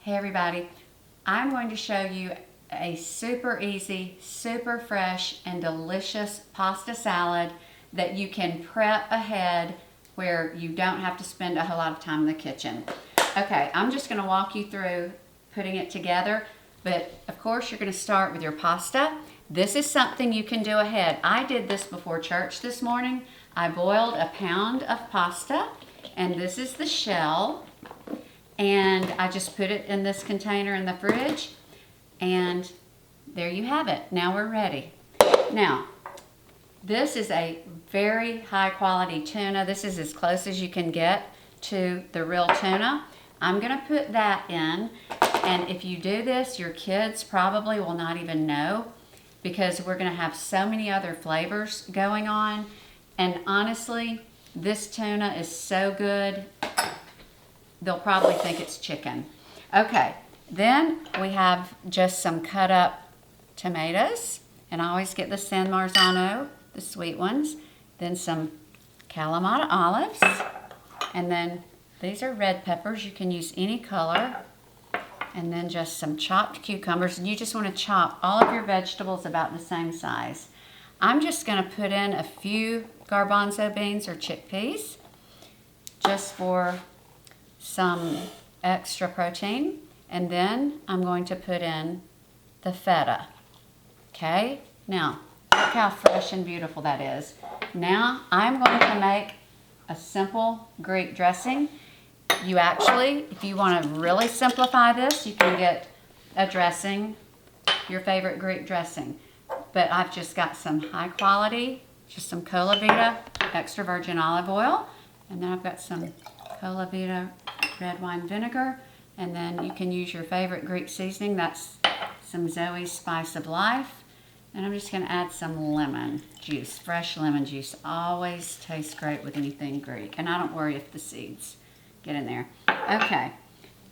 Hey everybody, I'm going to show you a super easy, super fresh, and delicious pasta salad that you can prep ahead where you don't have to spend a whole lot of time in the kitchen. Okay, I'm just going to walk you through putting it together, but of course you're going to start with your pasta. This is something you can do ahead. I did this before church this morning. I boiled a pound of pasta, and this is the shell. And I just put it in this container in the fridge, and there you have it. Now we're ready. Now, this is a very high quality tuna. This is as close as you can get to the real tuna. I'm gonna put that in, and if you do this, your kids probably will not even know because we're gonna have so many other flavors going on. And honestly, this tuna is so good, they'll probably think it's chicken. Okay, then we have just some cut up tomatoes, and I always get the San Marzano, the sweet ones. Then some Kalamata olives, and then these are red peppers. You can use any color. And then just some chopped cucumbers, and you just want to chop all of your vegetables about the same size. I'm just going to put in a few garbanzo beans or chickpeas just for some extra protein, and then I'm going to put in the feta. Okay, now look how fresh and beautiful that is. Now I'm going to make a simple Greek dressing. You actually, if you want to really simplify this, you can get a dressing, your favorite Greek dressing. But I've just got some high quality, just some Cola Vita extra virgin olive oil, and then I've got some Cola Vita red wine vinegar, and then you can use your favorite Greek seasoning. That's some Zoe's Spice of Life, and I'm just going to add some lemon juice. Fresh lemon juice always tastes great with anything Greek, and I don't worry if the seeds get in there. Okay,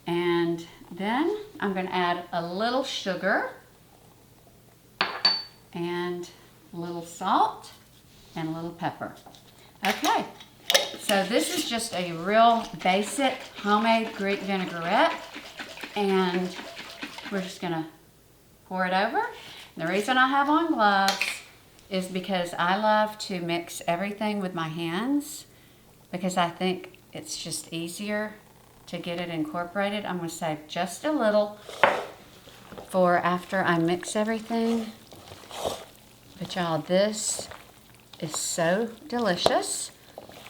and then I'm going to add a little sugar and a little salt and a little pepper. Okay. So this is just a real basic homemade Greek vinaigrette, and we're just gonna pour it over. And the reason I have on gloves is because I love to mix everything with my hands because I think it's just easier to get it incorporated. I'm gonna save just a little for after I mix everything. But y'all, this is so delicious.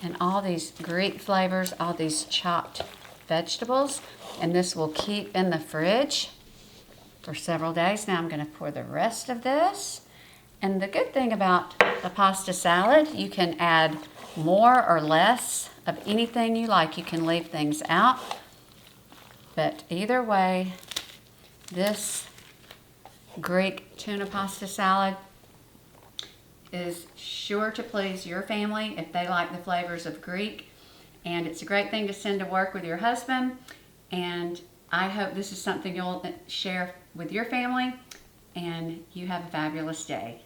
And all these Greek flavors, all these chopped vegetables, and this will keep in the fridge for several days. Now I'm going to pour the rest of this. And the good thing about the pasta salad, you can add more or less of anything you like. You can leave things out. But either way, this Greek tuna pasta salad is sure to please your family if they like the flavors of Greek, and it's a great thing to send to work with your husband, and I hope this is something you'll share with your family, and you have a fabulous day.